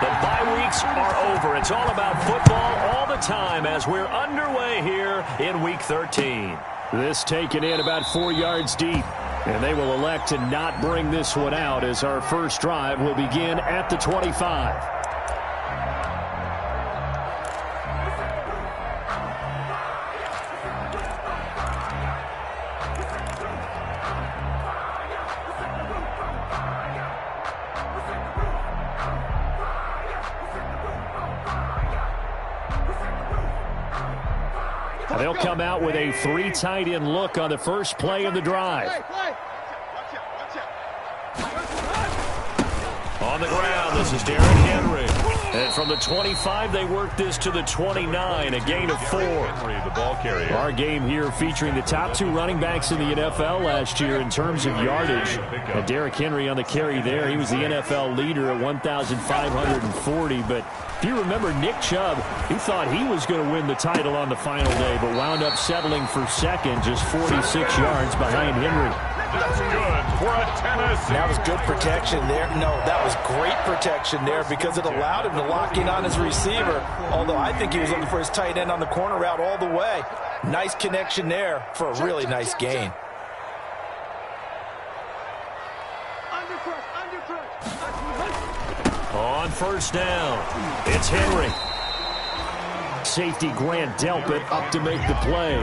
The bye weeks are over. It's all about football all the time as we're underway here in Week 13. This taken in about 4 yards deep. And they will elect to not bring this one out as our first drive will begin at the 25. They'll come out with a 3 tight end look on the first play of the drive. On the ground, this is Derrick Henry. And from the 25, they work this to the 29, a gain of 4. The ball carrier. Our game here featuring the top 2 running backs in the NFL last year in terms of yardage. And Derrick Henry on the carry there. He was the NFL leader at 1,540. But if you remember Nick Chubb, he thought he was going to win the title on the final day, but wound up settling for second, just 46 yards behind Henry. That's good for a Tennessee. That was good protection there. No, that was great protection there because it allowed him to lock in on his receiver. Although I think he was looking for his tight end on the corner route all the way. Nice connection there for a really nice gain. On first down, it's Henry. Safety Grant Delpit up to make the play.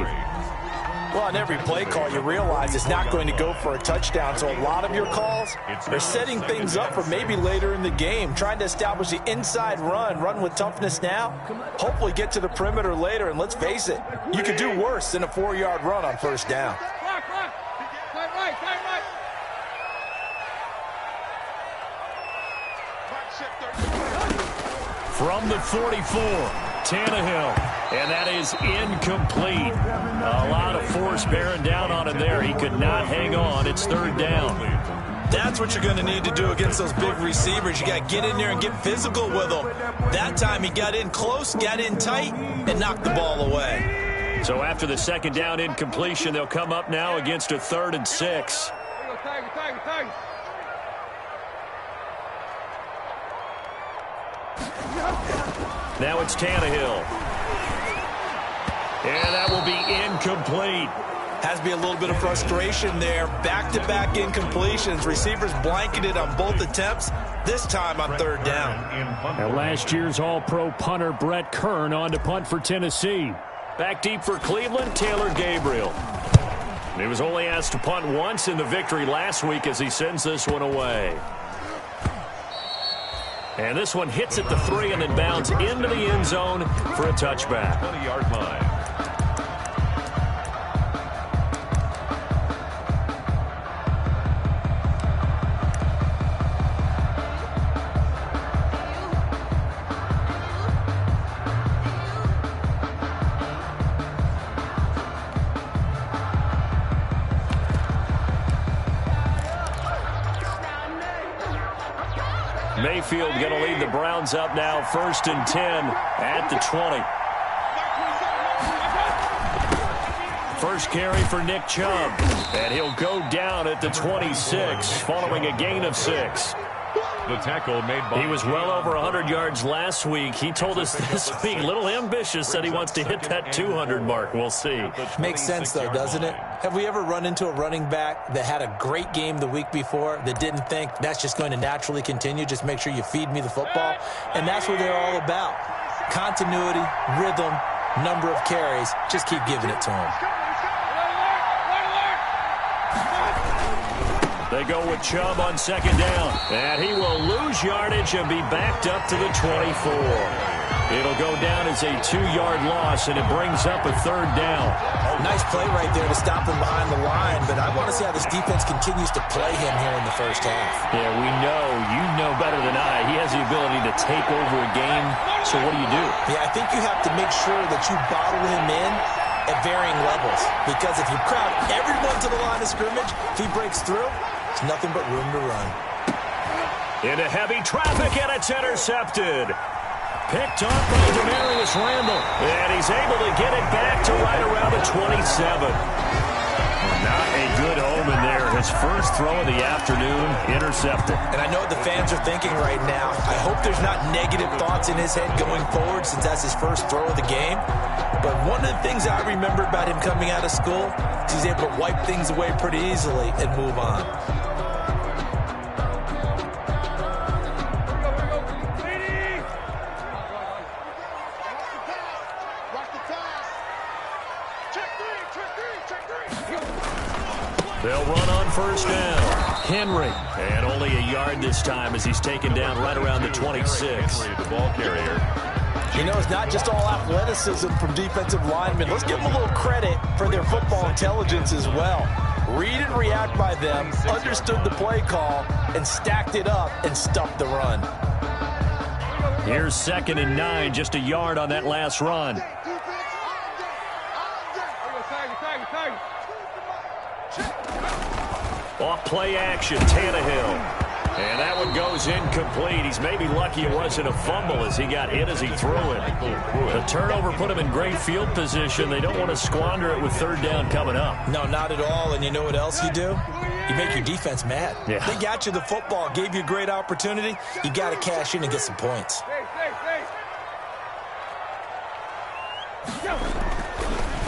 Well, on every play call, you realize it's not going to go for a touchdown. So a lot of your calls are setting things up for maybe later in the game, trying to establish the inside run with toughness now, hopefully get to the perimeter later. And let's face it, you could do worse than a 4-yard run on first down. From the 44, Tannehill, and that is incomplete. A lot of force bearing down on him there. He could not hang on. It's third down. That's what you're going to need to do against those big receivers. You got to get in there and get physical with them. That time he got in close, got in tight, and knocked the ball away. So after the second down incompletion, they'll come up now against a 3rd and 6. Now it's Tannehill. And that will be incomplete. Has to be a little bit of frustration there. Back-to-back incompletions. Receivers blanketed on both attempts, this time on third down. And last year's All-Pro punter Brett Kern on to punt for Tennessee. Back deep for Cleveland, Taylor Gabriel. He was only asked to punt once in the victory last week as he sends this one away. And this one hits at the 3 and then bounds into the end zone for a touchback. 20-yard line. Mayfield going to lead the Browns up now, 1st and 10 at the 20. First carry for Nick Chubb, and he'll go down at the 26 following a gain of 6. The tackle made by... He was well over 100 yards last week. He told us this week, a little ambitious, said he wants to hit that 200 mark. We'll see. Makes sense, though, doesn't it? Have we ever run into a running back that had a great game the week before that didn't think that's just going to naturally continue? Just make sure you feed me the football. And that's what they're all about. Continuity, rhythm, number of carries. Just keep giving it to him. They go with Chubb on second down. And he will lose yardage and be backed up to the 24. It'll go down as a 2-yard loss, and it brings up a 3rd down. Nice play right there to stop him behind the line, but I want to see how this defense continues to play him here in the first half. Yeah, we know. You know better than I. He has the ability to take over a game. So what do you do? Yeah, I think you have to make sure that you bottle him in at varying levels, because if you crowd everyone to the line of scrimmage, if he breaks through, it's nothing but room to run. Into heavy traffic, and it's intercepted. Picked up by Demarius Randall, and he's able to get it back to right around the 27. Not a good omen there. His first throw of the afternoon intercepted. And I know what the fans are thinking right now. I hope there's not negative thoughts in his head going forward since that's his first throw of the game. But one of the things I remember about him coming out of school is he's able to wipe things away pretty easily and move on. They'll run on first down. Henry. And only a yard this time as he's taken down right around the 26. The ball carrier. You know, it's not just all athleticism from defensive linemen. Let's give them a little credit for their football intelligence as well. Read and react by them, understood the play call, and stacked it up and stuffed the run. Here's 2nd and 9, just a yard on that last run. Off play action, Tannehill. And that one goes incomplete. He's maybe lucky it wasn't a fumble as he got hit as he threw it. The turnover put him in great field position. They don't want to squander it with 3rd down coming up. No, not at all. And you know what else you do? You make your defense mad. Yeah. They got you the football, gave you a great opportunity. You got to cash in and get some points.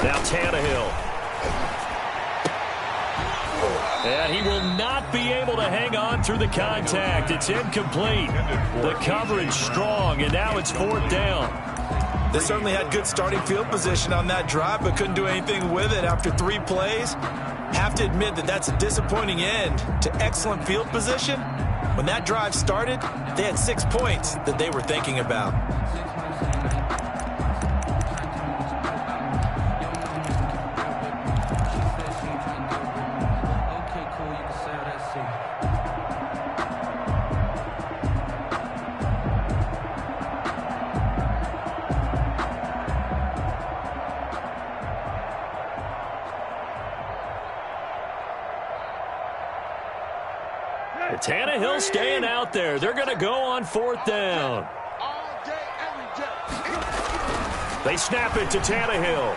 Now Tannehill. And he will not be able to hang on through the contact. It's incomplete. The coverage strong, and now it's 4th down. They certainly had good starting field position on that drive, but couldn't do anything with it after 3 plays. Have to admit that that's a disappointing end to excellent field position. When that drive started, they had 6 points that they were thinking about. Tannehill staying out there. They're going to go on 4th down. They snap it to Tannehill.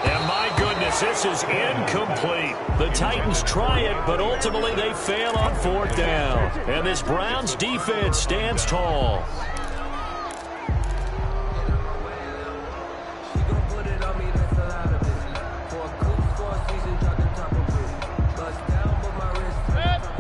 And my goodness, this is incomplete. The Titans try it, but ultimately they fail on 4th down. And this Browns defense stands tall.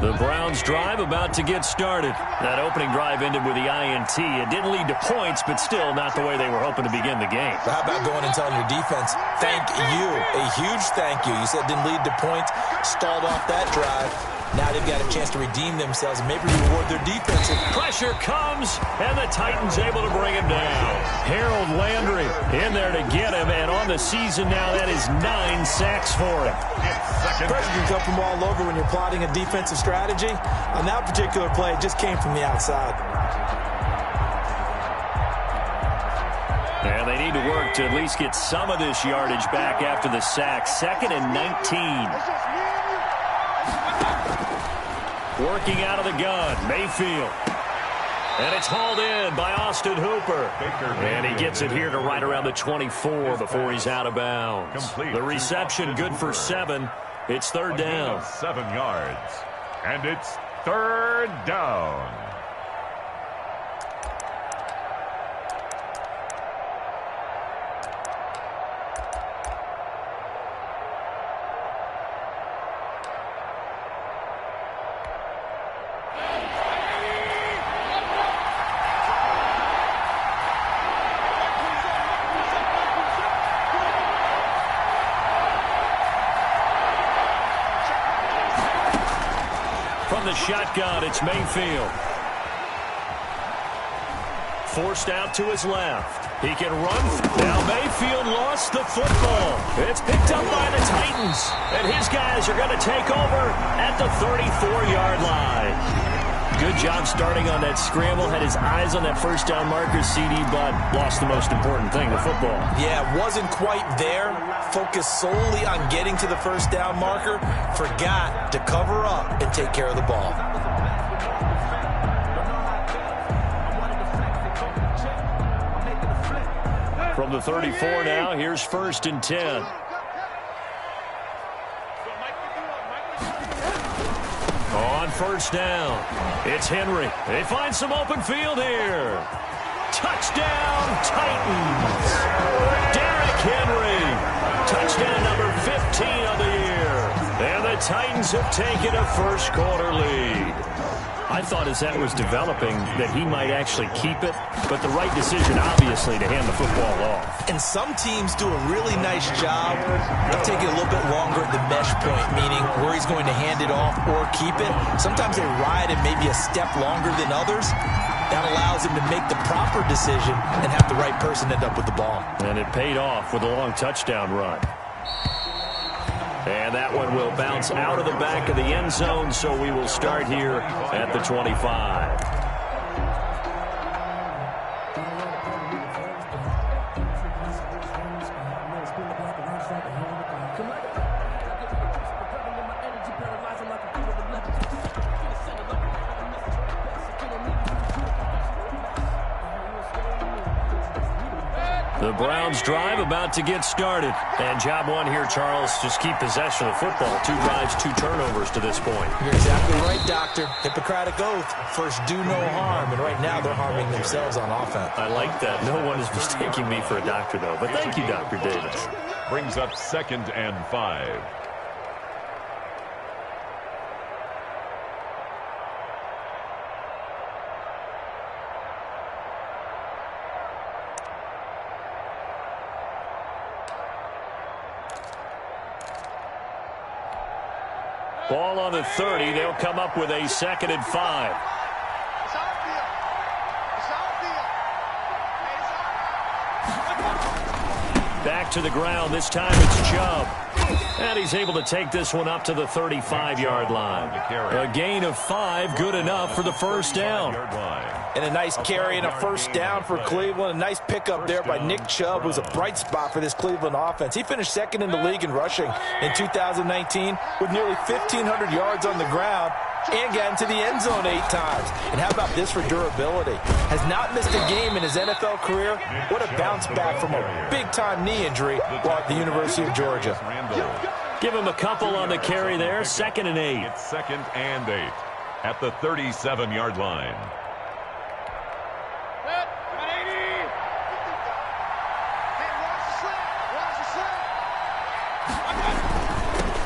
The Browns drive about to get started. That opening drive ended with the INT. It didn't lead to points, but still not the way they were hoping to begin the game. How about going and telling your defense, thank you, a huge thank you. You said it didn't lead to points, stalled off that drive. Now they've got a chance to redeem themselves and maybe reward their defense. Pressure comes, and the Titans able to bring him down. Harold Landry in there to get him, and on the season now, that is 9 sacks for him. Pressure can come from all over when you're plotting a defensive strategy. On that particular play, it just came from the outside. And they need to work to at least get some of this yardage back after the sack. 2nd and 19. Working out of the gun, Mayfield. And it's hauled in by Austin Hooper. And he gets it here to right around the 24 before he's out of bounds. The reception good for 7. It's 3rd down. 7 yards. And it's 3rd down. From the shotgun, it's Mayfield. Forced out to his left. He can run. Now Mayfield lost the football. It's picked up by the Titans. And his guys are going to take over at the 34-yard line. Good job starting on that scramble. Had his eyes on that first down marker, CD, but lost the most important thing, the football. Yeah, wasn't quite there. Focused solely on getting to the first down marker. Forgot to cover up and take care of the ball. From the 34 now, here's 1st and 10. On 1st down, it's Henry. They find some open field here. Touchdown, Titans. Derrick Henry. Touchdown number 15 of the year. And the Titans have taken a first-quarter lead. I thought as that was developing that he might actually keep it, but the right decision, obviously, to hand the football off. And some teams do a really nice job of taking a little bit longer at the mesh point, meaning where he's going to hand it off or keep it. Sometimes they ride it maybe a step longer than others. That allows him to make the proper decision and have the right person end up with the ball. And it paid off with a long touchdown run. And that one will bounce out of the back of the end zone, so we will start here at the 25. The Browns drive about to get started. And job one here, Charles, just keep possession of the football. 2 drives, 2 turnovers to this point. You're exactly right, Doctor. Hippocratic oath. First, do no harm. And right now, they're harming themselves on offense. I like that. No one is mistaking me for a doctor, though. But thank you, Dr. Davis. Brings up 2nd and 5. Ball on the 30. They'll come up with a 2nd and 5. Back to the ground. This time it's Chubb. And he's able to take this one up to the 35-yard line. A gain of 5, good enough for the first down. And a nice carry and a first down for Cleveland. A nice pickup there by Nick Chubb, who's a bright spot for this Cleveland offense. He finished 2nd in the league in rushing in 2019 with nearly 1,500 yards on the ground and got into the end zone 8 times. And how about this for durability? Has not missed a game in his NFL career. What a bounce back from a big-time knee injury while at the University of Georgia. Give him a couple on the carry there. 2nd and 8. It's 2nd and 8 at the 37-yard line.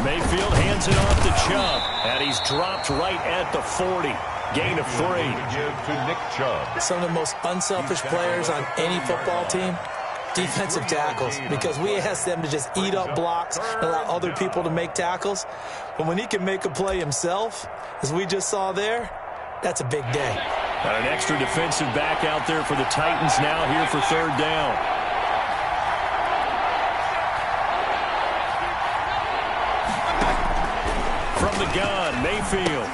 Mayfield hands it off to Chubb, and he's dropped right at the 40. Gain of 3. Give to Nick Chubb. Some of the most unselfish players on any football team, defensive tackles, because we ask them to just eat up blocks and allow other people to make tackles. But when he can make a play himself, as we just saw there, that's a big day. Got an extra defensive back out there for the Titans now here for 3rd down. From the gun, Mayfield.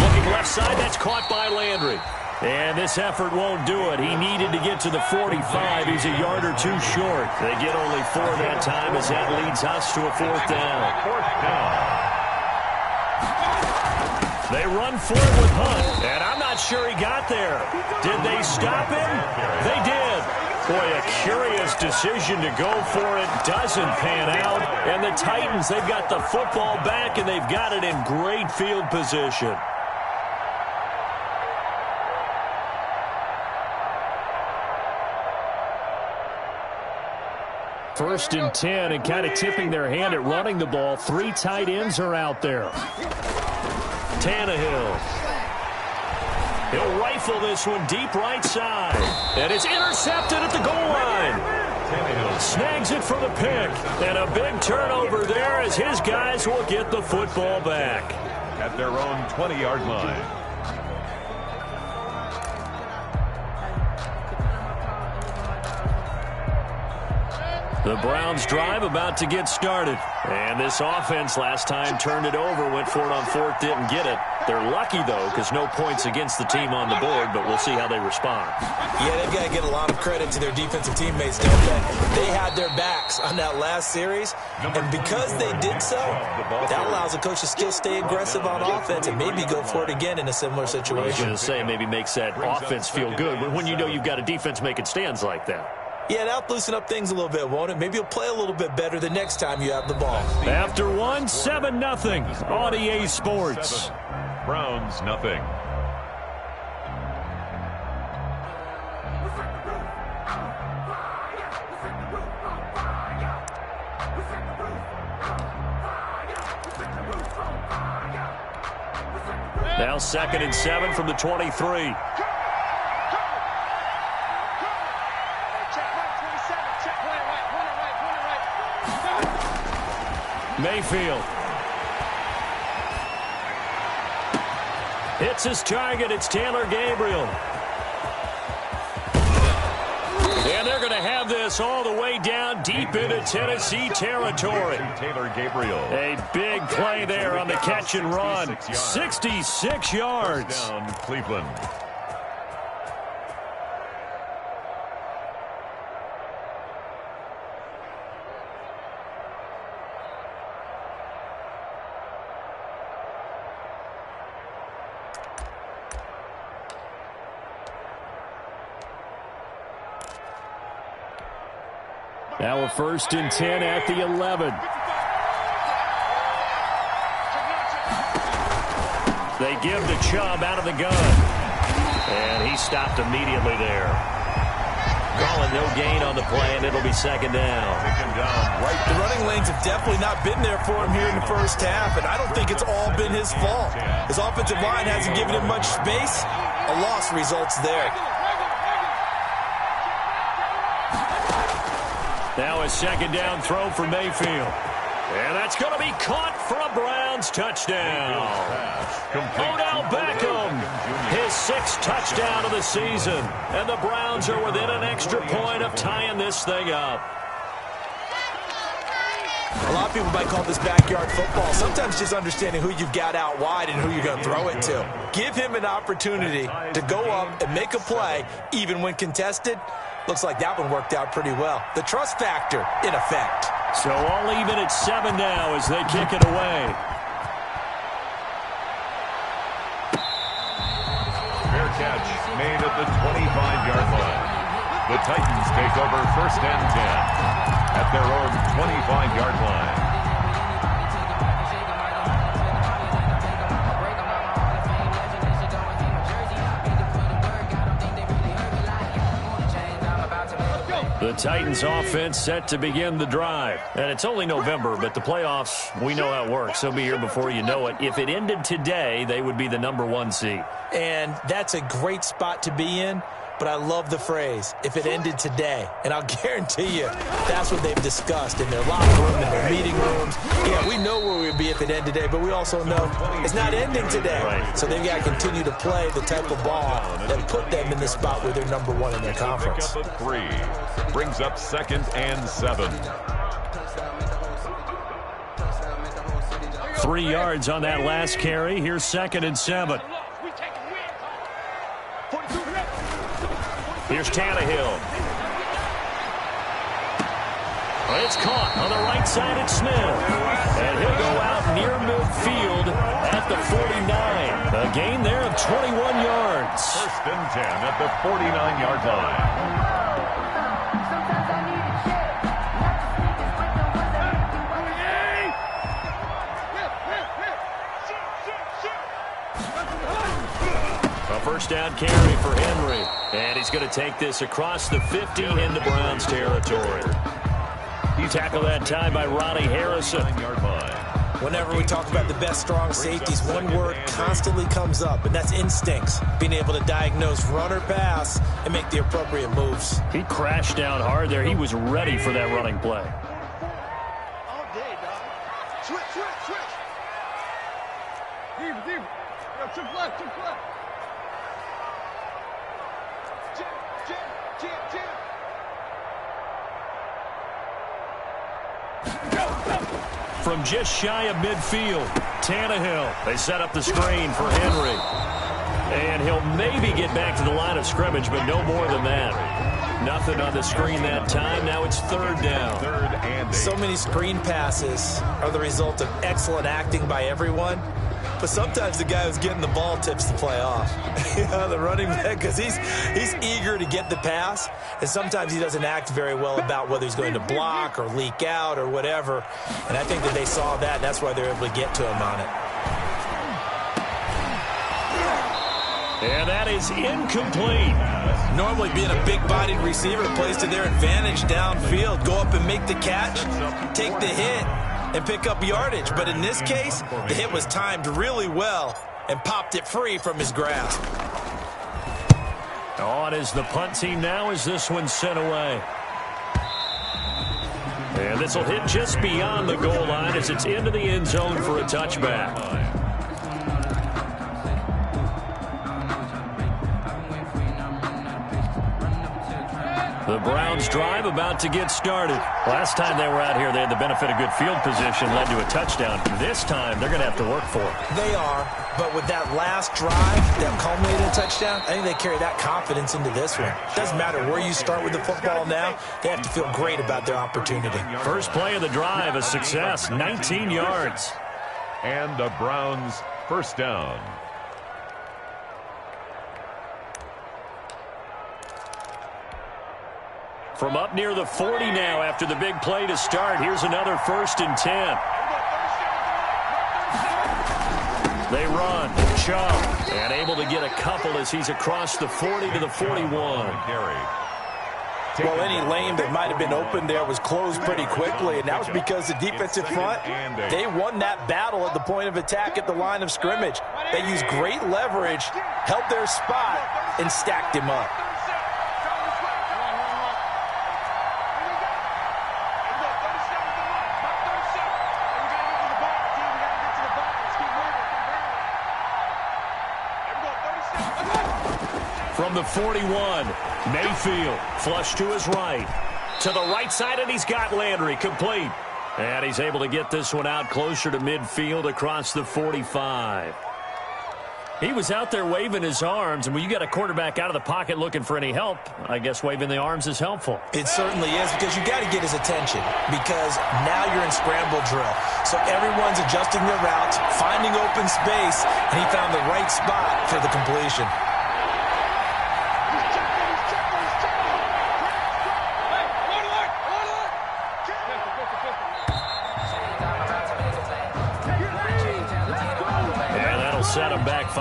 Looking left side, that's caught by Landry. And this effort won't do it. He needed to get to the 45. He's a yard or 2 short. They get only 4 that time as that leads us to a 4th down. They run for it with Hunt, and I'm not sure he got there. Did they stop him? They did. Boy, a curious decision to go for it. Doesn't pan out. And the Titans, they've got the football back, and they've got it in great field position. First and 10, and kind of tipping their hand at running the ball. 3 tight ends are out there. Tannehill. He'll rifle this one deep right side. And it's intercepted at the goal line. Snags it for the pick. And a big turnover there as his guys will get the football back. At their own 20-yard line. The Browns drive about to get started. And this offense last time turned it over, went for it on 4th, didn't get it. They're lucky, though, because no points against the team on the board, but we'll see how they respond. Yeah, they've got to get a lot of credit to their defensive teammates, don't they? They had their backs on that last series, and because they did so, that allows the coach to still stay aggressive on offense and maybe go for it again in a similar I was situation. going to say maybe makes that offense feel good when you know you've got a defense making stands like that. Yeah, that'll loosen up things a little bit, won't it? Maybe you'll play a little bit better the next time you have the ball. After one, 7-0 on EA Sports. 7. Browns, nothing. Now 2nd and 7 from the 23. Mayfield. Hits his target. It's Taylor Gabriel. And they're going to have this all the way down deep into Tennessee territory. Taylor Gabriel. A big play there on the catch and run. 66 yards. Down Cleveland. Now a 1st and 10 at the 11. They give to Chubb out of the gun. And he stopped immediately there. Calling no gain on the play, and it'll be 2nd down. The running lanes have definitely not been there for him here in the first half, and I don't think it's all been his fault. His offensive line hasn't given him much space. A loss results there. Now a 2nd down throw for Mayfield. And that's going to be caught for a Browns touchdown. Odell Beckham, his 6th touchdown of the season. And the Browns are within an extra point of tying this thing up. A lot of people might call this backyard football. Sometimes just understanding who you've got out wide and who you're going to throw it to. Give him an opportunity to go up and make a play, even when contested. Looks like that one worked out pretty well. The trust factor in effect. So all even at 7 now as they kick it away. Fair catch made at the 25-yard line. The Titans take over 1st and 10 at their own 25-yard line. The Titans offense set to begin the drive. And it's only November, but the playoffs, we know how it works. They'll be here before you know it. If it ended today, they would be the #1 seed. And that's a great spot to be in. But I love the phrase, if it ended today. And I'll guarantee you, that's what they've discussed in their locker room, in their meeting rooms. Yeah, we know where we'd be if it ended today, but we also know it's not ending today. Right. So they've got to continue to play the type of ball that put them in the spot where they're #1 in their conference. Pick up a 3. Brings up 2nd and 7. 3 yards on that last carry. Here's 2nd and 7. Here's Tannehill. It's caught on the right side at Smith. And he'll go out near midfield at the 49. A gain there of 21 yards. 1st and 10 at the 49-yard line. A 1st down carry for Henry. And he's going to take this across the 50 into Browns territory. He tackled that time by Ronnie Harrison. Whenever we talk about the best strong safeties, one word constantly comes up, and that's instincts. Being able to diagnose run or pass and make the appropriate moves. He crashed down hard there. He was ready for that running play. All day, dog. Switch. Deep. Yo, trick left. From just shy of midfield, Tannehill. They set up the screen for Henry. And he'll maybe get back to the line of scrimmage, but no more than that. Nothing on the screen that time. Now it's 3rd down. 3rd and 8. So many screen passes are the result of excellent acting by everyone. But sometimes the guy who's getting the ball tips the play off. You know, the running back, because he's eager to get the pass, and sometimes he doesn't act very well about whether he's going to block or leak out or whatever. And I think that they saw that, and that's why they're able to get to him on it. And that is incomplete. Normally being a big-bodied receiver plays to their advantage downfield. Go up and make the catch, take the hit, and pick up yardage. But in this case, the hit was timed really well and popped it free from his grasp. On is the punt team now as this one's sent away. And this will hit just beyond the goal line as it's into the end zone for a touchback. The Browns drive about to get started. Last time they were out here, they had the benefit of good field position, led to a touchdown. This time, they're going to have to work for it. They are, but with that last drive that culminated in a touchdown, I think they carry that confidence into this one. It doesn't matter where you start with the football now. They have to feel great about their opportunity. First play of the drive, a success, 19 yards. And the Browns first down. From up near the 40 now after the big play to start. Here's another 1st and 10. They run, Chubb, and able to get a couple as he's across the 40 to the 41. Well, any lane that might have been open there was closed pretty quickly, and that was because the defensive front, they won that battle at the point of attack at the line of scrimmage. They used great leverage, held their spot, and stacked him up. From the 41, Mayfield flush to his right. To the right side, and he's got Landry complete. And he's able to get this one out closer to midfield across the 45. He was out there waving his arms, and when you got a quarterback out of the pocket looking for any help, I guess waving the arms is helpful. It certainly is, because you got to get his attention, because now you're in scramble drill. So everyone's adjusting their routes, finding open space, and he found the right spot for the completion. Set him back 5.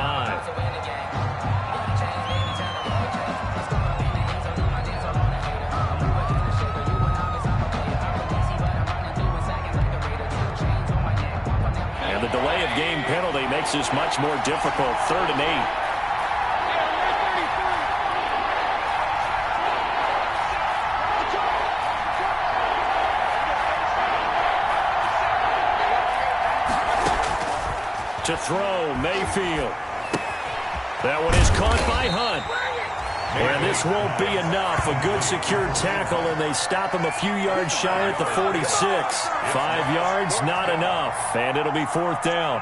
And the delay of game penalty makes this much more difficult. 3rd and 8. To throw, Mayfield. That one is caught by Hunt. And this won't be enough. A good secured tackle, and they stop him a few yards shy at the 46. 5 yards, not enough. And it'll be 4th down.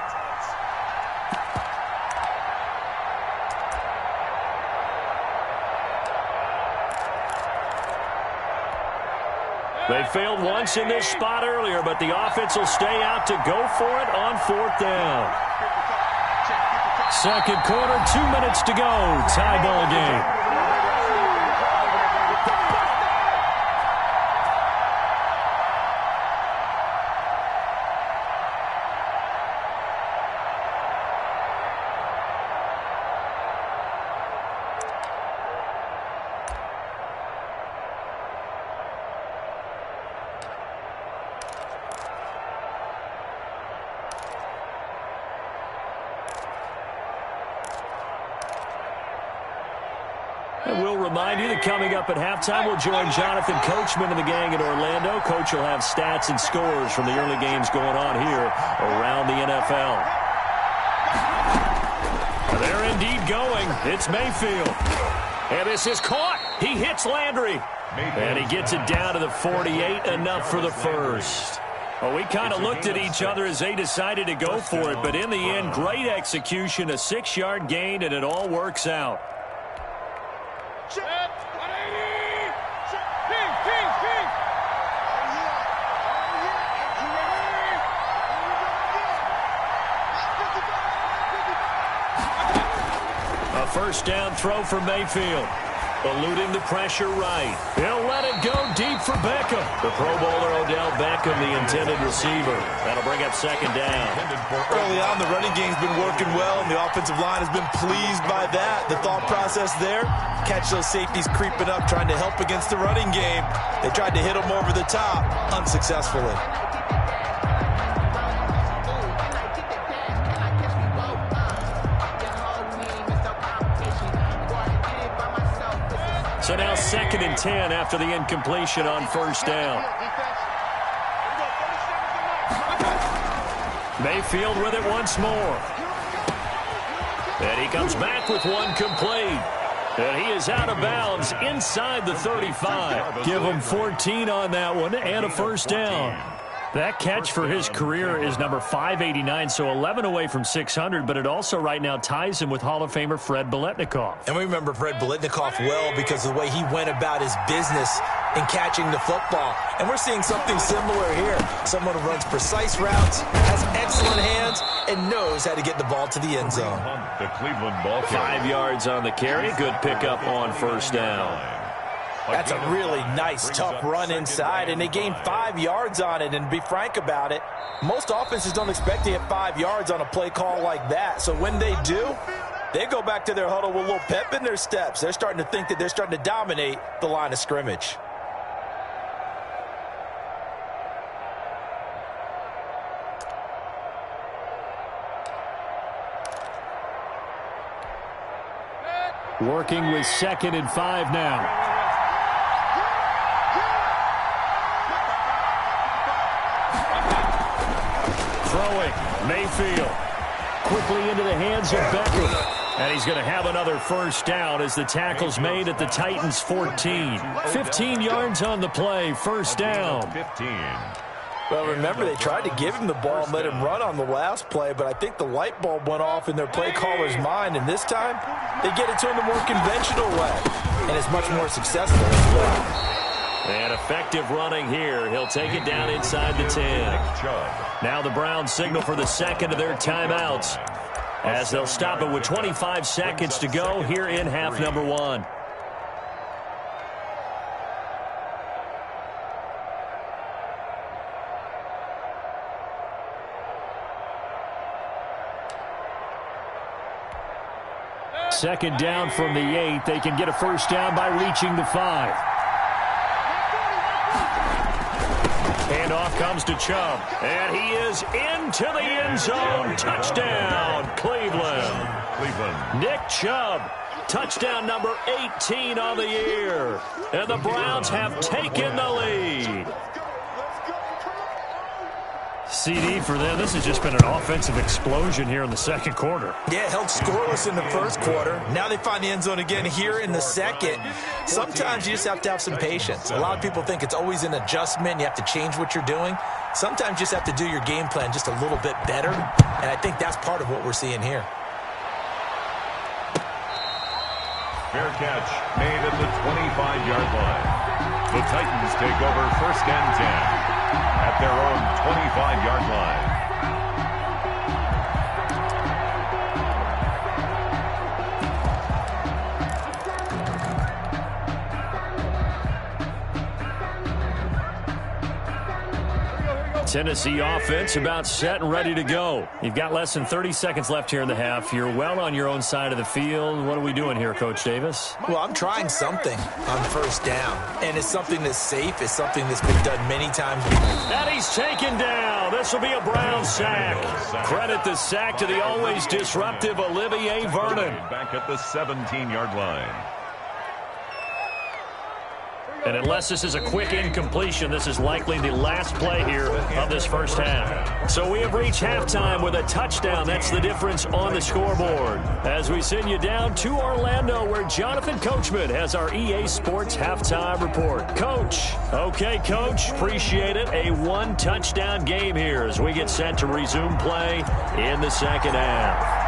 They failed once in this spot earlier, but the offense will stay out to go for it on 4th down. Second quarter, 2 minutes to go. Tie ball game. And we'll remind you that coming up at halftime, we'll join Jonathan Coachman and the gang in Orlando. Coach will have stats and scores from the early games going on here around the NFL. They're indeed going. It's Mayfield. And this is caught. He hits Landry. And he gets it down to the 48, enough for the first. Well, we kind of looked at each other as they decided to go for it, but in the end, great execution, a 6-yard gain, and it all works out. first down throw for Mayfield. Eluding the pressure right. He'll let it go deep for Beckham. The Pro Bowler Odell Beckham, the intended receiver. That'll bring up second down. Early on, the running game's been working well, and the offensive line has been pleased by that. The thought process there, catch those safeties creeping up, trying to help against the running game. They tried to hit them over the top, unsuccessfully. So now 2nd and 10 after the incompletion on first down. Mayfield with it once more. And he comes back with one complete. And he is out of bounds inside the 35. Give him 14 on that one and a first down. That catch for his career is number 589, so 11 away from 600, but it also right now ties him with Hall of Famer Fred Biletnikoff. And we remember Fred Biletnikoff well because of the way he went about his business in catching the football. And we're seeing something similar here. Someone who runs precise routes, has excellent hands, and knows how to get the ball to the end zone. The Cleveland ball 5 yards on the carry. Good pickup on first down. That's a really nice, tough run inside, and they gained 5 yards on it. And to be frank about it, most offenses don't expect to get 5 yards on a play call like that. So when they do, they go back to their huddle with a little pep in their steps. They're starting to think that they're starting to dominate the line of scrimmage. Working with 2nd and 5 now. Throwing, Mayfield. Quickly into the hands of Beckham. And he's going to have another first down as the tackle's made at the Titans' 14. 15 yards on the play, first down. 15. Well, remember, they tried to give him the ball and let him run on the last play, but I think the light bulb went off in their play caller's mind, and this time they get it to him the more conventional way, and it's much more successful as well. And effective running here. He'll take it down inside the 10. Now the Browns signal for the second of their timeouts as they'll stop it with 25 seconds to go here in half number 1. Second down from the 8. They can get a first down by reaching the 5. Handoff comes to Chubb, and he is into the end zone. Touchdown, Cleveland. Nick Chubb, touchdown number 18 on the year. And the Browns have taken the lead. CD for them. This has just been an offensive explosion here in the second quarter. Yeah, held scoreless in the first quarter. Now they find the end zone again here in the second. Sometimes you just have to have some patience. A lot of people think it's always an adjustment. You have to change what you're doing. Sometimes you just have to do your game plan just a little bit better. And I think that's part of what we're seeing here. Fair catch made at the 25-yard line. The Titans take over first and 10 at their own 25-yard line. Tennessee offense about set and ready to go. You've got less than 30 seconds left here in the half. You're well on your own side of the field. What are we doing here, Coach Davis? Well, I'm trying something on first down, and it's something that's safe. It's something that's been done many times before. And he's taken down. This will be a Brown sack. Credit the sack to the always disruptive Olivier Vernon. Back at the 17-yard line. And unless this is a quick incompletion, this is likely the last play here of this first half. So we have reached halftime with a touchdown. That's the difference on the scoreboard. As we send you down to Orlando, where Jonathan Coachman has our EA Sports halftime report. Coach. Okay, Coach. Appreciate it. A one-touchdown game here as we get set to resume play in the second half.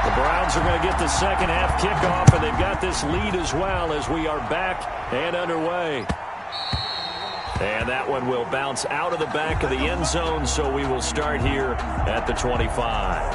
The Browns are going to get the second half kickoff, and they've got this lead as well as we are back and underway. And that one will bounce out of the back of the end zone, so we will start here at the 25.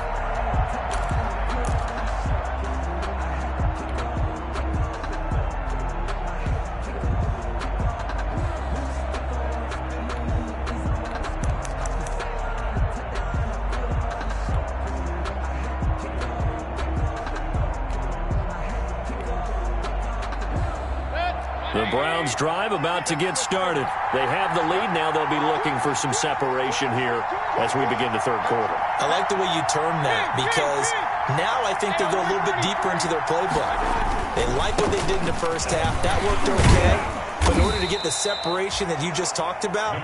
Browns drive about to get started. They have the lead. Now they'll be looking for some separation here as we begin the third quarter. I like the way you term that because now I think they go a little bit deeper into their playbook. They like what they did in the first half. That worked okay. But in order to get the separation that you just talked about,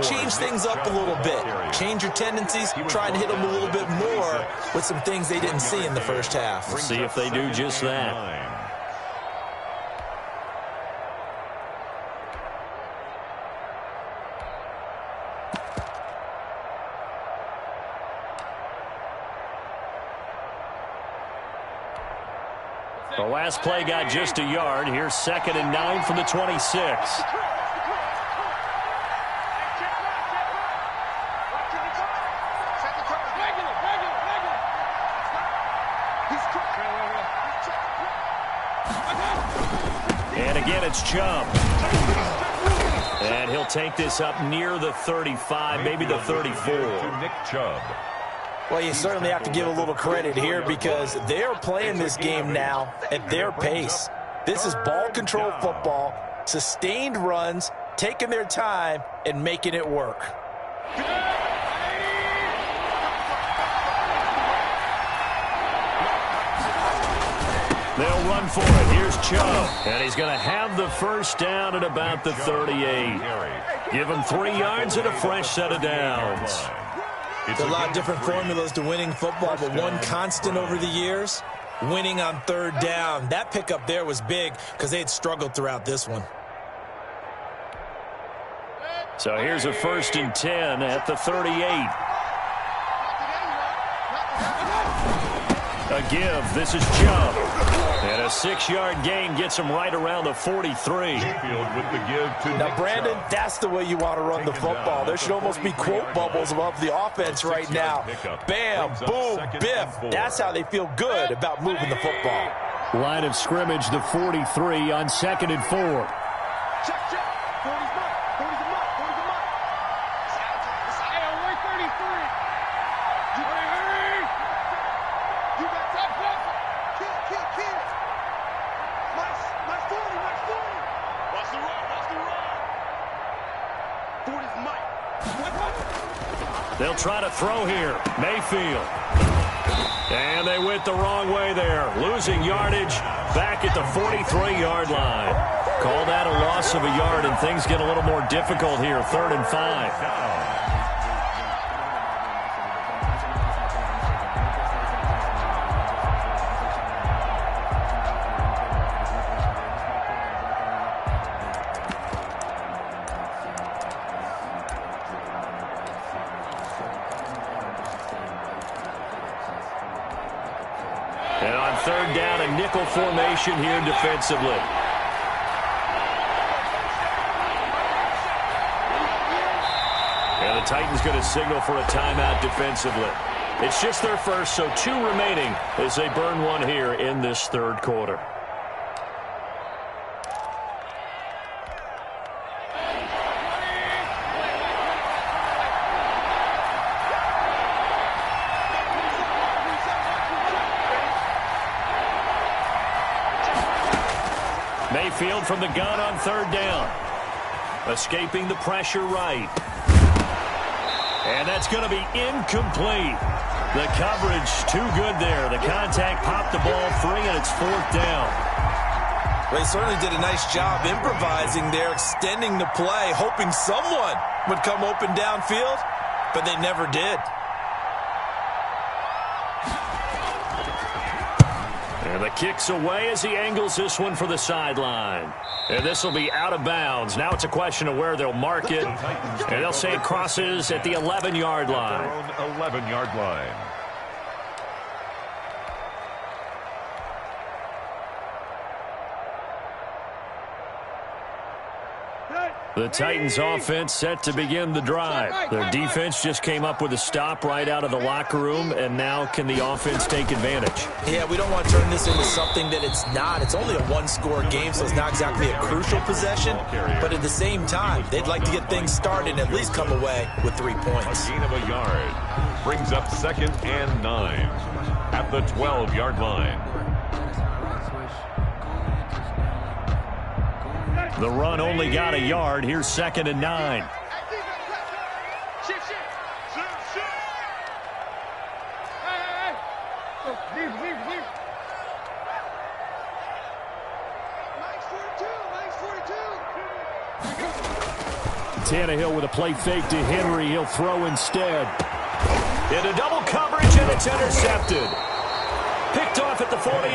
change things up a little bit. Change your tendencies. Try to hit them a little bit more with some things they didn't see in the first half. We'll see if they do just that. The last play got just a yard. Here's 2nd and 9 from the 26. And again, it's Chubb. And he'll take this up near the 35, maybe the 34. Nick Chubb. Well, you certainly have to give a little credit here because they're playing this game now at their pace. This is ball control football, sustained runs, taking their time, and making it work. They'll run for it. Here's Chubb. And he's going to have the first down at about the 38. Give him 3 yards and a fresh set of downs. There's a lot of different formulas to winning football, but one constant over the years, winning on 3rd down. That pickup there was big because they had struggled throughout this one. So here's a 1st and 10 at the 38. A give. This is Chubb. And a 6-yard gain gets him right around the 43. Now, Brandon, that's the way you want to run the football. There should almost be quote bubbles above the offense right now. Bam, boom, biff. That's how they feel good about moving the football. Line of scrimmage, the 43 on 2nd and 4. Check, check. 40's mark. 40's a mark. 40's a mark. Hey, on 133. You hurry. You got top buffer. Kill. My 40. Watch the run. 40's Mike. They'll try to throw here. Mayfield. And they went the wrong way there. Losing yardage back at the 43-yard line. Call that a loss of a yard, and things get a little more difficult here. 3rd and 5. And on 3rd down, a nickel formation here defensively. And the Titans going to signal for a timeout defensively. It's just their first, so 2 remaining as they burn one here in this 3rd quarter. Mayfield from the gun on 3rd down. Escaping the pressure right. And that's going to be incomplete. The coverage too good there. The contact popped the ball free, and it's 4th down. They certainly did a nice job improvising there, extending the play, hoping someone would come open downfield, but they never did. And the kick's away as he angles this one for the sideline. And this will be out of bounds. Now it's a question of where they'll mark it. And they'll say it crosses at the 11-yard line. 11-yard line. The Titans offense set to begin the drive. Their defense just came up with a stop right out of the locker room, and now can the offense take advantage? Yeah, we don't want to turn this into something that it's not. It's only a 1-score game, so it's not exactly a crucial possession. But at the same time, they'd like to get things started and at least come away with 3 points. A gain of a yard brings up 2nd and 9 at the 12-yard line. The run only got a yard. Here's 2nd and 9. Shift. Hey. Leave. Mike's 42. Tannehill with a play fake to Henry. He'll throw instead. Into double coverage, and it's intercepted. Picked off at the 48,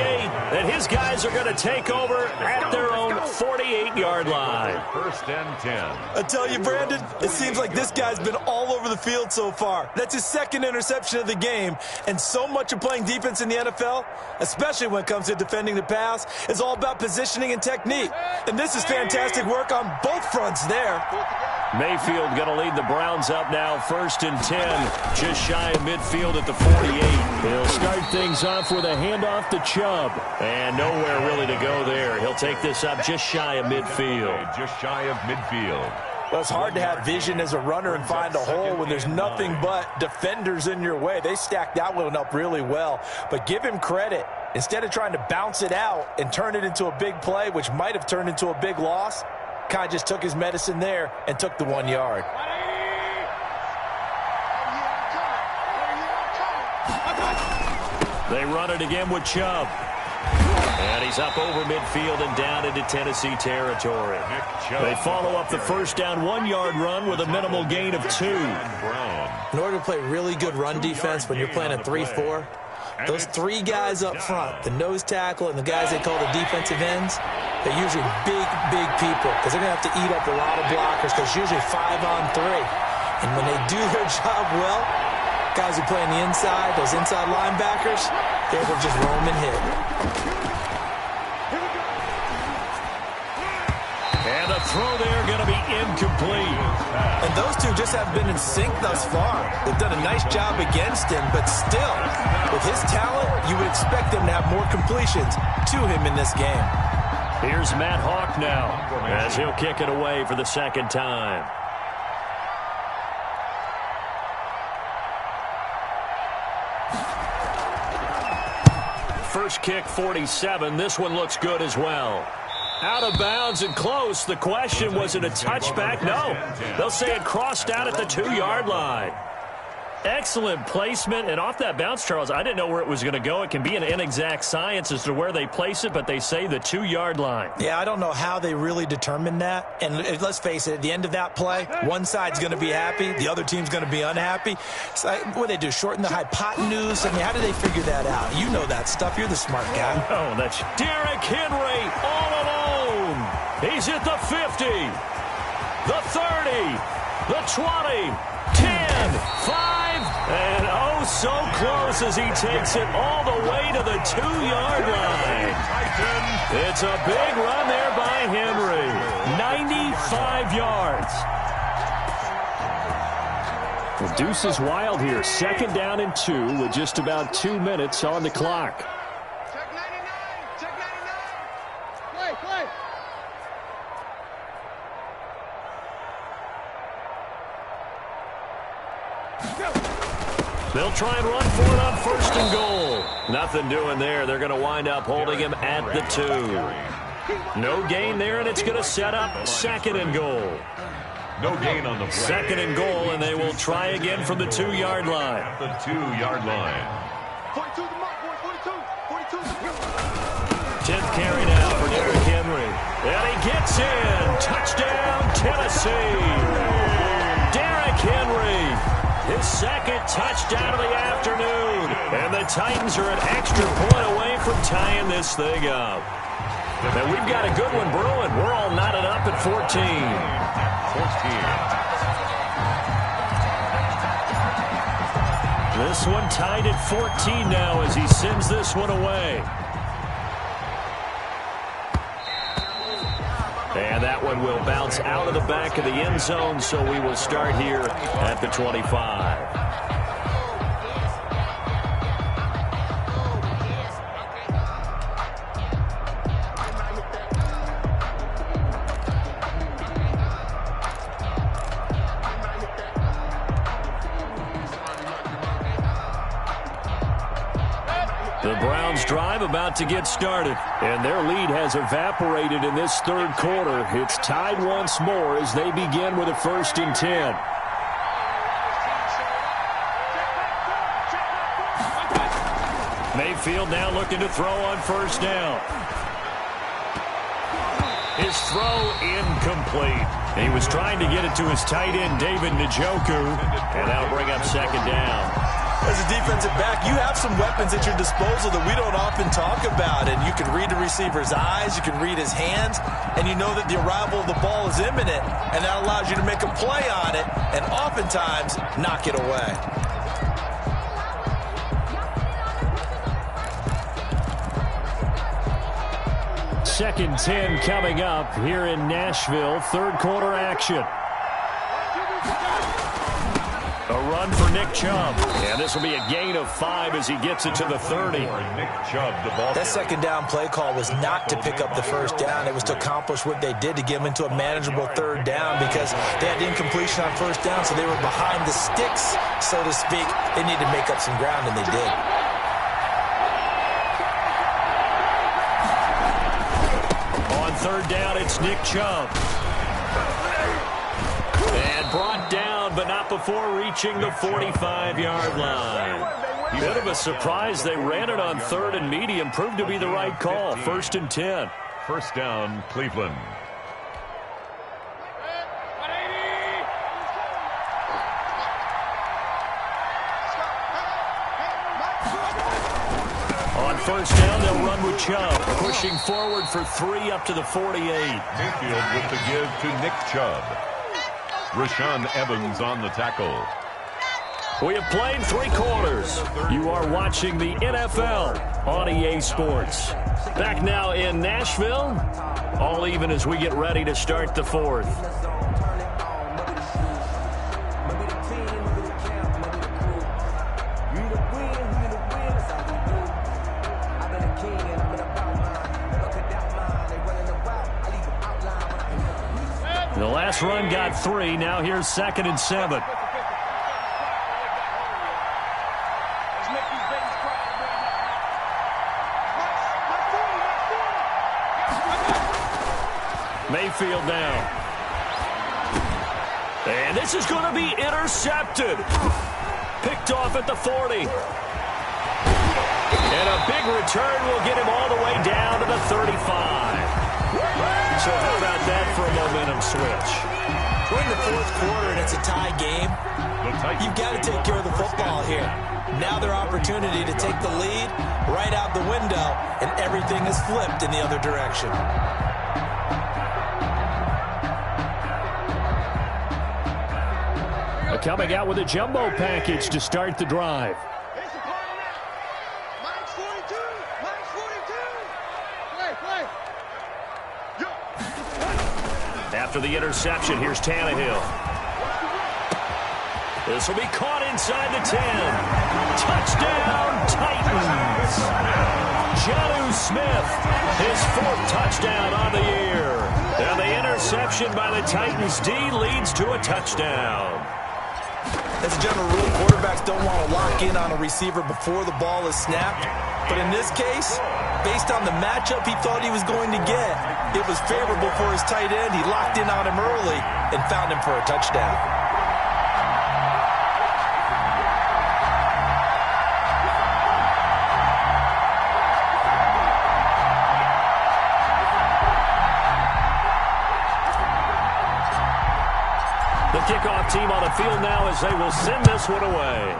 and his guys are going to take over at their own 48-yard line. 1st and 10. I tell you, Brandon, it seems like this guy's been all over the field so far. That's his 2nd interception of the game, and so much of playing defense in the NFL, especially when it comes to defending the pass, is all about positioning and technique. And this is fantastic work on both fronts there. Mayfield going to lead the Browns up now, 1st and 10, just shy of midfield at the 48. He'll start things off with a handoff to Chubb. And nowhere really to go there. He'll take this up just shy of midfield. Just shy of midfield. Well, it's hard to have vision as a runner and find a hole when there's nothing but defenders in your way. They stacked that one up really well. But give him credit. Instead of trying to bounce it out and turn it into a big play, which might have turned into a big loss, Kai just took his medicine there and took the 1 yard. They run it again with Chubb. And he's up over midfield and down into Tennessee territory. They follow up the 1st down 1-yard run with a minimal gain of 2. In order to play really good run defense when you're playing a 3-4, those 3 guys up front, the nose tackle and the guys they call the defensive ends, they're usually big people because they're going to have to eat up a lot of blockers because it's usually 5-on-3. And when they do their job well, guys who play on the inside, those inside linebackers, they're able to just roam and hit. And a throw there going to be incomplete. And those two just haven't been in sync thus far. They've done a nice job against him, but still, with his talent, you would expect them to have more completions to him in this game. Here's Matt Hawk now as he'll kick it away for the 2nd time. First kick, 47. This one looks good as well. Out of bounds and close. The question, was it a touchback? No. They'll say it crossed out at the 2-yard line. Excellent placement, and off that bounce, Charles, I didn't know where it was going to go. It can be an inexact science as to where they place it, but they say the 2-yard line. Yeah, I don't know how they really determined that. And let's face it, at the end of that play, one side's going to be happy, the other team's going to be unhappy. So, what do they do, shorten the hypotenuse? I mean, how do they figure that out? You know that stuff. You're the smart guy. Oh, that's Derrick Henry all alone. He's at the 50, the 30, the 20, 10, 5. And oh, so close as he takes it all the way to the 2-yard line. It's a big run there by Henry. 95 yards. The deuce is wild here. 2nd down and 2 with just about 2 minutes on the clock. Check 99. Check 99. Play. They'll try and run for it on 1st and goal. Nothing doing there. They're going to wind up holding him at the 2. No gain there, and it's going to set up 2nd and goal. No gain on the play. 2nd and goal, and they will try again from the 2-yard line. At the 2-yard line. 42 the mark, boy. 42 the mark. 10th carry now for Derrick Henry. And he gets in. Touchdown, Tennessee. Derrick Henry. His 2nd touchdown of the afternoon. And the Titans are an extra point away from tying this thing up. And we've got a good one brewing. We're all knotted up at 14. This one tied at 14 now as he sends this one away. And that one will bounce out of the back of the end zone, so we will start here at the 25. The Browns drive about to get started, and their lead has evaporated in this third quarter. It's tied once more as they begin with a 1st and 10. Mayfield now looking to throw on 1st down. His throw incomplete. He was trying to get it to his tight end, David Njoku, and that'll bring up 2nd down. As a defensive back, you have some weapons at your disposal that we don't often talk about. And you can read the receiver's eyes, you can read his hands, and you know that the arrival of the ball is imminent. And that allows you to make a play on it and oftentimes knock it away. Second 10 coming up here in Nashville. Third quarter action. A run for Nick Chubb. And this will be a gain of 5 as he gets it to the 30. Nick Chubb, the ball. That 2nd down play call was not to pick up the 1st down. It was to accomplish what they did to get them into a manageable 3rd down because they had incompletion on 1st down, so they were behind the sticks, so to speak. They needed to make up some ground, and they did. On 3rd down, it's Nick Chubb. And brought down, but not before reaching the 45-yard line. Bit of a surprise. They ran it on 3rd and medium. Proved to be the right call. 1st and 10. 1st down, Cleveland. On 1st down, they'll run with Chubb. Pushing forward for 3 up to the 48. Mayfield with the give to Nick Chubb. Rashaan Evans on the tackle. We have played 3 quarters. You are watching the NFL on EA Sports. Back now in Nashville. All even as we get ready to start the 4th. The last run got 3. Now here's 2nd and 7. Mayfield now. And this is going to be intercepted. Picked off at the 40. And a big return will get him all the way down to the 35. So how about that for a momentum switch? We're in the 4th quarter, and it's a tie game. You've got to take care of the football here. Now their opportunity to take the lead right out the window, and everything is flipped in the other direction. Coming out with a jumbo package to start the drive. After the interception, here's Tannehill. This will be caught inside the 10. Touchdown, Titans. Jonnu Smith, his 4th touchdown on the year. And the interception by the Titans D leads to a touchdown. As a general rule, quarterbacks don't want to lock in on a receiver before the ball is snapped. But in this case, based on the matchup he thought he was going to get, it was favorable for his tight end. He locked in on him early and found him for a touchdown. The kickoff team on the field now as they will send this one away.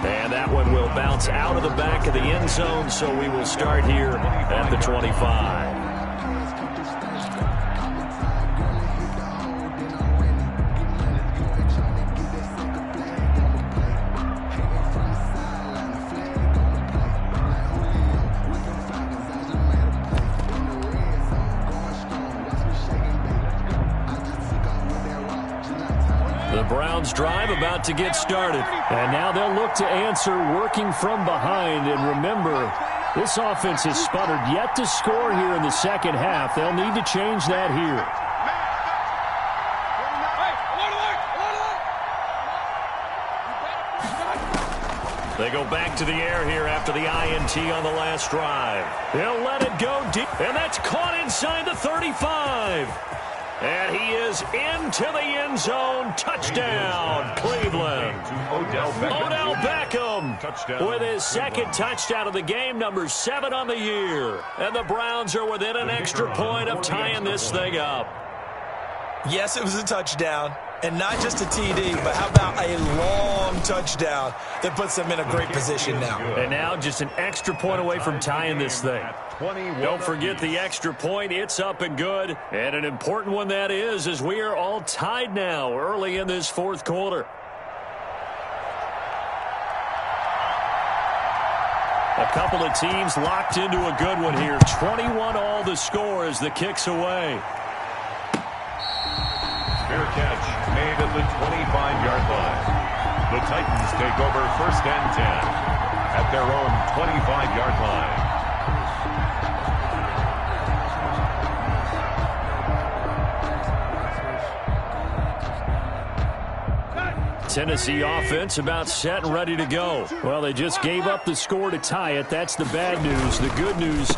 And that one will bounce out of the back of the end zone, so we will start here at the 25. Browns drive about to get started. And now they'll look to answer working from behind. And remember, this offense has sputtered yet to score here in the second half. They'll need to change that here. They go back to the air here after the INT on the last drive. He'll let it go deep, and that's caught inside the 35. And he is into the end zone. Touchdown, Cleveland. Odell Beckham with his second touchdown of the game, number 7 on the year. And the Browns are within an extra point of tying this thing up. Yes, it was a touchdown. And not just a TD, but how about a long touchdown that puts them in a great position now. And now just an extra point away from tying this thing. Don't forget the extra point. It's up and good. And an important one that is, as we are all tied now early in this fourth quarter. A couple of teams locked into a good one here. 21 all the score as the kick's away. Fair catch made at the 25-yard line. The Titans take over 1st and 10 at their own 25-yard line. Tennessee offense about set and ready to go. Well, they just gave up the score to tie it. That's the bad news. The good news,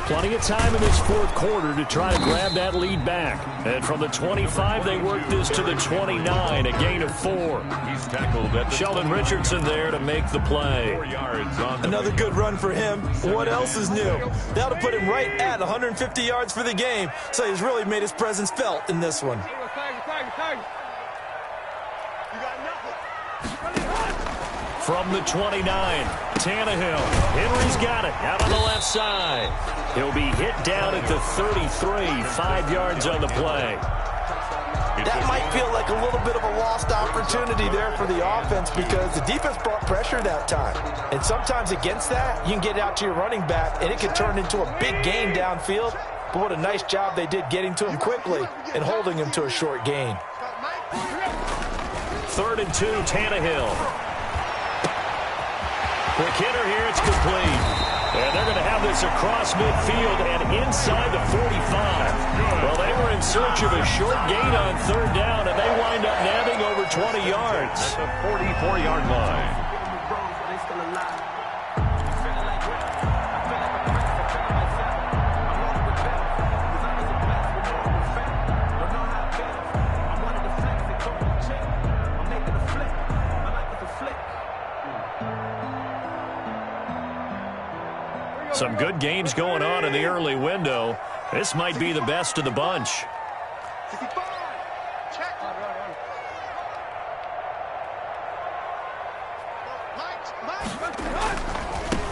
plenty of time in this fourth quarter to try to grab that lead back. And from the 25, they work this to the 29, a gain of 4. He's tackled at Sheldon Richardson there to make the play. 4 yards on the Another good run for him. What else is new? That'll put him right at 150 yards for the game. So he's really made his presence felt in this one. From the 29, Tannehill. Henry's got it out on the left side. He'll be hit down at the 33, 5 yards on the play. That might feel like a little bit of a lost opportunity there for the offense because the defense brought pressure that time. And sometimes against that, you can get out to your running back, and it could turn into a big gain downfield. But what a nice job they did getting to him quickly and holding him to a short gain. 3rd and 2, Tannehill. Quick hitter here, it's complete. And they're going to have this across midfield and inside the 45. Well, they were in search of a short gain on 3rd down, and they wind up nabbing over 20 yards. at the 44-yard line. 'Some good games going on in the early window. This might be the best of the bunch.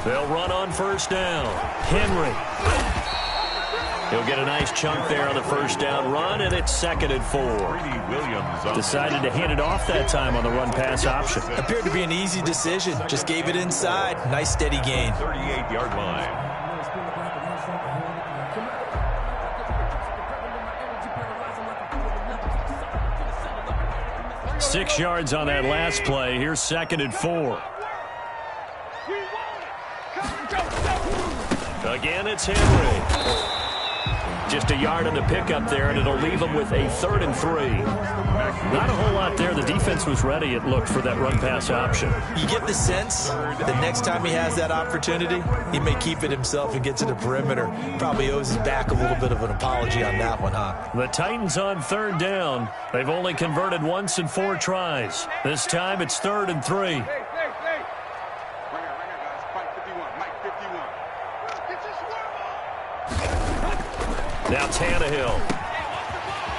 They'll run on 1st down. Henry. He'll get a nice chunk there on the 1st down run, and it's 2nd and 4. Decided to hand it off that time on the run-pass option. Appeared to be an easy decision. Just gave it inside. Nice steady gain. 38-yard line. Six yards on that last play. Here's 2nd and 4. Again, it's Henry. Just a yard on the pickup there, and it'll leave them with a 3rd and 3. Not a whole lot there. The defense was ready, it looked, for that run-pass option. You get the sense that next time he has that opportunity, he may keep it himself and get to the perimeter. Probably owes his back a little bit of an apology on that one, huh? The Titans on 3rd down. They've only converted once in 4 tries. This time it's 3rd and 3. Now Tannehill.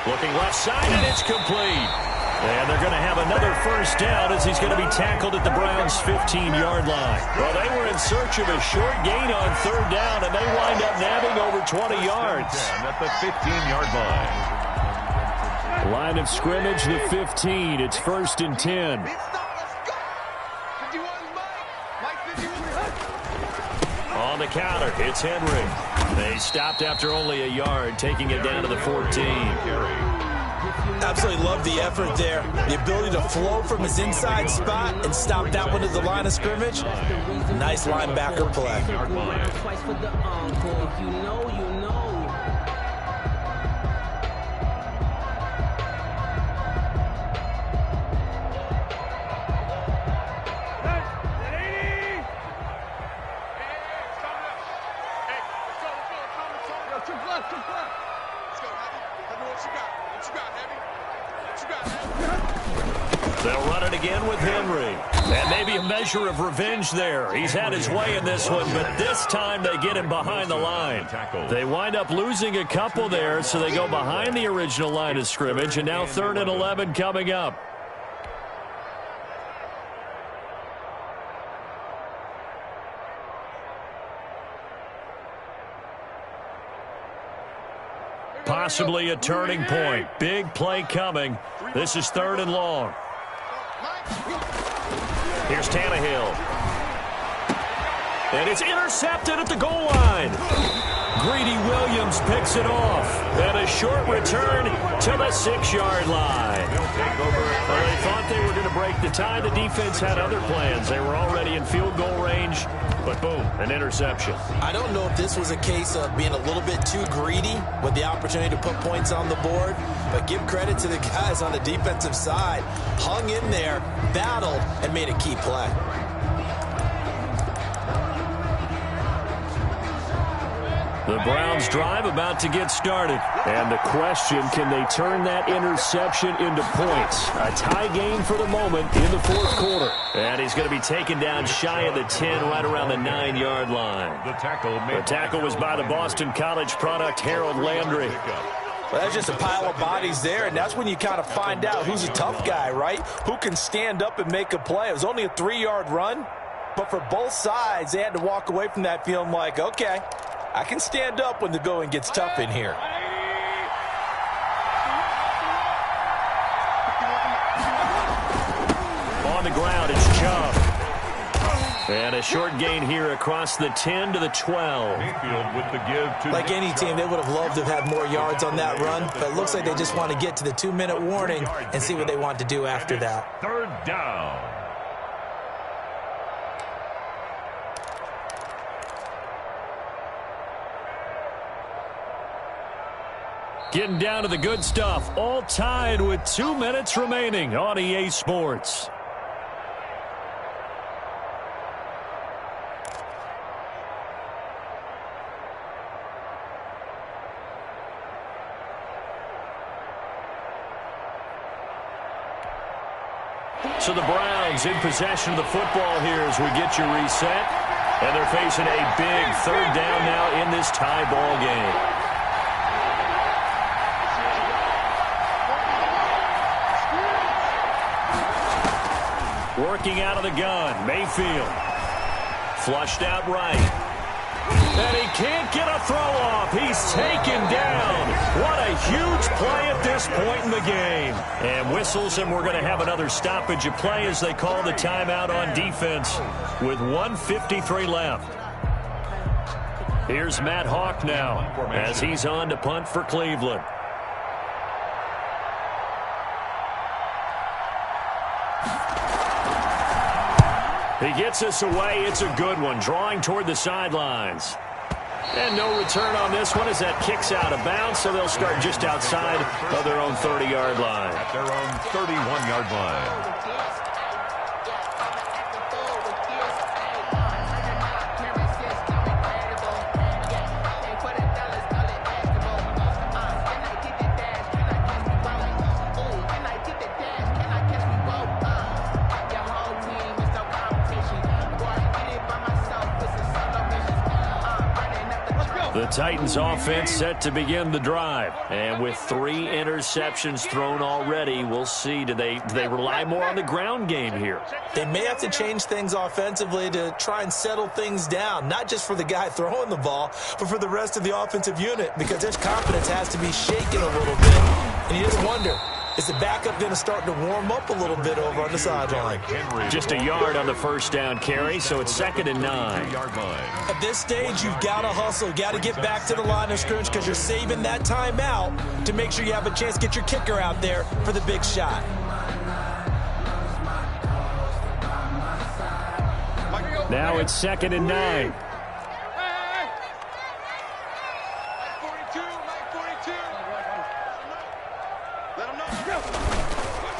Looking left side, and it's complete. And they're going to have another 1st down as he's going to be tackled at the Browns' 15-yard line. Well, they were in search of a short gain on 3rd down, and they wind up nabbing over 20 yards. At the 15-yard line. Line of scrimmage, the 15. It's 1st and 10. On the counter, it's Henry. They stopped after only a yard, taking it down to the 14. Absolutely love the effort there. The ability to flow from his inside spot and stop that one at the line of scrimmage. Nice linebacker play. They'll run it again with Henry. And maybe a measure of revenge there. He's had his way in this one, but this time they get him behind the line. They wind up losing a couple there, so they go behind the original line of scrimmage, and now 3rd and 11 coming up. Possibly a turning point. Big play coming. This is 3rd and long. Here's Tannehill. And it's intercepted at the goal line. Greedy Williams picks it off. And a short return to the 6-yard line. Well, they thought they were going to break the tie. The defense had other plans. They were already in field goal range. But boom, an interception. I don't know if this was a case of being a little bit too greedy with the opportunity to put points on the board, but give credit to the guys on the defensive side. Hung in there, battled, and made a key play. The Browns drive about to get started. And the question, can they turn that interception into points? A tie game for the moment in the 4th quarter. And he's going to be taken down shy of the 10, right around the 9-yard line. The tackle was by the Boston College product, Harold Landry. Well, that's just a pile of bodies there, and that's when you kind of find out who's a tough guy, right? Who can stand up and make a play. It was only a 3-yard run, but for both sides, they had to walk away from that feeling like, okay, I can stand up when the going gets tough in here. On the ground, it's Chubb. And a short gain here across the 10 to the 12. Like any team, they would have loved to have had more yards on that run, but it looks like they just want to get to the 2-minute warning and see what they want to do after that. 3rd down. Getting down to the good stuff. All tied with 2 minutes remaining on EA Sports. So the Browns in possession of the football here as we get you reset. And they're facing a big 3rd down now in this tie ball game. Working out of the gun, Mayfield. Flushed out right. And he can't get a throw off. He's taken down. What a huge play at this point in the game. And whistles, and we're going to have another stoppage of play as they call the timeout on defense with 1:53 left. Here's Matt Hawk now as he's on to punt for Cleveland. He gets us away. It's a good one. Drawing toward the sidelines. And no return on this one as that kicks out of bounds, so they'll start just outside of their own 30-yard line. At their own 31-yard line. The Titans offense set to begin the drive. And with 3 interceptions thrown already, we'll see. Do they rely more on the ground game here? They may have to change things offensively to try and settle things down, not just for the guy throwing the ball, but for the rest of the offensive unit, because their confidence has to be shaken a little bit. And you just wonder, is the backup going to start to warm up a little bit over on the sideline? Just a yard on the first down carry, so it's 2nd and 9. At this stage, you've got to hustle. Got to get back to the line of scrimmage because you're saving that timeout to make sure you have a chance to get your kicker out there for the big shot. Now it's 2nd and 9.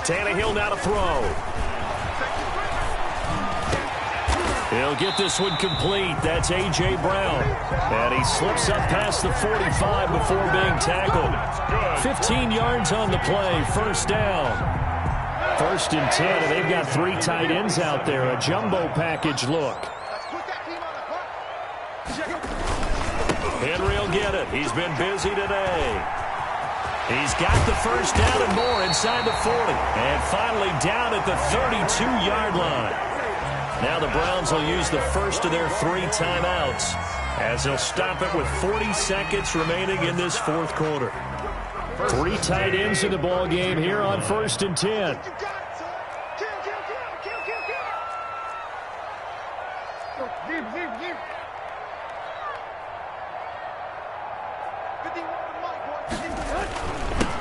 Tannehill now to throw. He'll get this one complete. That's A.J. Brown. And he slips up past the 45 before being tackled. 15 yards on the play. First down. 1st and 10, and they've got 3 tight ends out there. A jumbo package look. Henry will get it. He's been busy today. He's got the first down and more inside the 40. And finally down at the 32-yard line. Now the Browns will use the first of their 3 timeouts as they'll stop it with 40 seconds remaining in this 4th quarter. 3 tight ends in the ball game here on 1st and 10.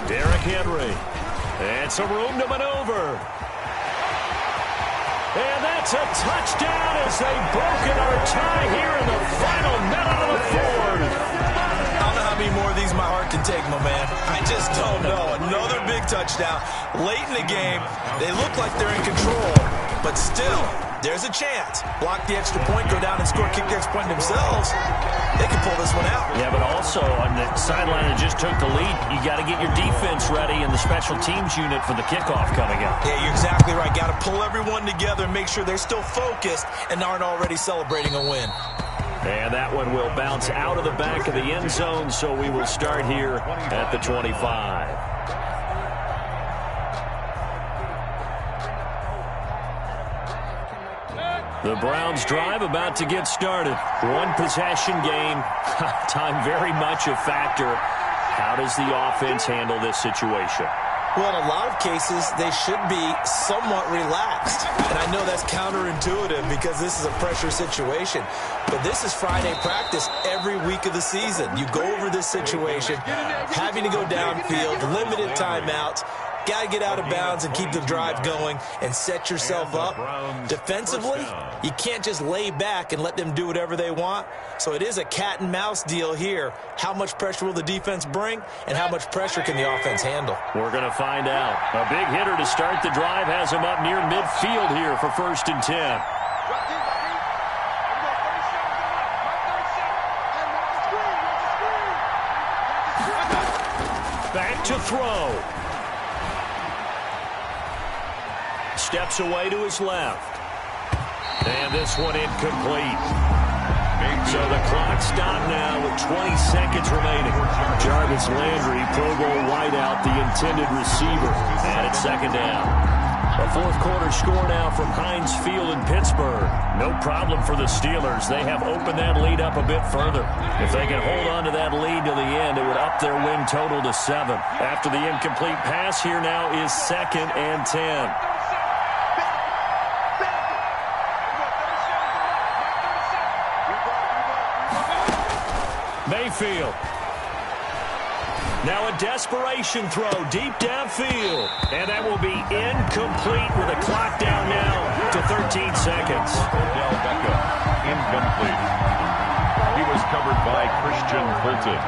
Derrick Henry. And some room to maneuver. And that's a touchdown as they've broken our tie here in the final minute of the 4th. I don't know how many more of these my heart can take, my man. I just don't know. Another big touchdown. Late in the game, they look like they're in control, but still, there's a chance. Block the extra point, go down and score, kick the extra point themselves. They can pull this one out. Yeah, but also on the sideline that just took the lead, you got to get your defense ready and the special teams unit for the kickoff coming up. Yeah, you're exactly right. Got to pull everyone together and make sure they're still focused and aren't already celebrating a win. And that one will bounce out of the back of the end zone, so we will start here at the 25. The Browns drive about to get started. 1 possession game. Time very much a factor. How does the offense handle this situation? Well, in a lot of cases, they should be somewhat relaxed. And I know that's counterintuitive because this is a pressure situation. But this is Friday practice every week of the season. You go over this situation, having to go downfield, limited timeouts. Got to get out of bounds and keep the drive going and set yourself up. Defensively, you can't just lay back and let them do whatever they want. So it is a cat and mouse deal here. How much pressure will the defense bring and how much pressure can the offense handle? We're going to find out. A big hitter to start the drive has him up near midfield here for 1st and 10. Back to throw. Steps away to his left. And this one incomplete. So the clock stopped now with 20 seconds remaining. Jarvis Landry, Pro Bowl wideout, the intended receiver. And it's 2nd down. A 4th quarter score now from Heinz Field in Pittsburgh. No problem for the Steelers. They have opened that lead up a bit further. If they can hold on to that lead to the end, it would up their win total to 7. After the incomplete pass, here now is 2nd and 10. Mayfield. Now a desperation throw deep downfield. And that will be incomplete with a clock down now to 13 seconds. Odell Beckham, incomplete. He was covered by Christian Fulton.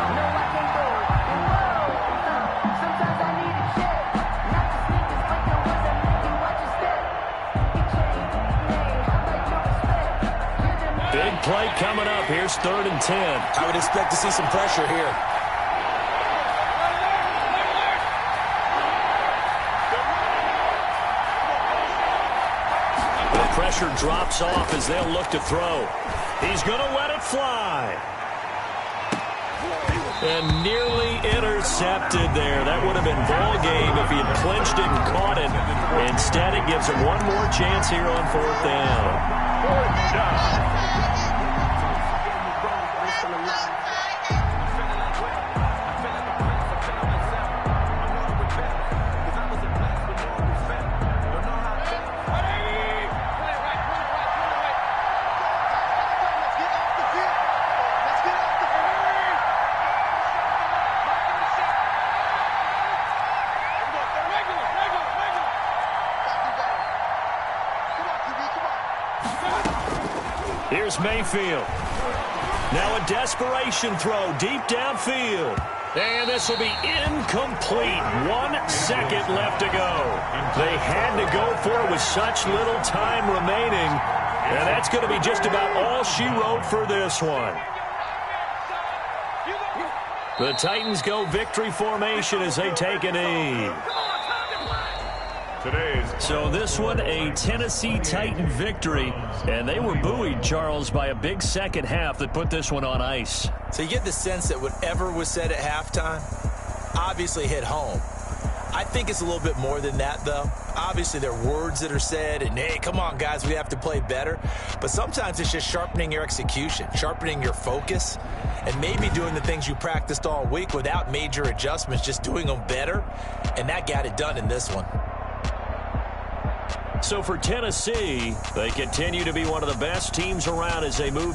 Big play coming up. Here's 3rd and 10. I would expect to see some pressure here. The pressure drops off as they'll look to throw. He's going to let it fly. And nearly intercepted there. That would have been ball game if he had clinched it and caught it. Instead, it gives him one more chance here on 4th down. 4th down. Here's Mayfield. Now a desperation throw deep downfield. And this will be incomplete. 1 second left to go. They had to go for it with such little time remaining. And that's going to be just about all she wrote for this one. The Titans go victory formation as they take a knee. So this one, a Tennessee Titan victory, and they were buoyed, Charles, by a big second half that put this one on ice. So you get the sense that whatever was said at halftime obviously hit home. I think it's a little bit more than that, though. Obviously, there are words that are said, and, hey, come on, guys, we have to play better. But sometimes it's just sharpening your execution, sharpening your focus, and maybe doing the things you practiced all week without major adjustments, just doing them better. And that got it done in this one. So for Tennessee, they continue to be one of the best teams around as they move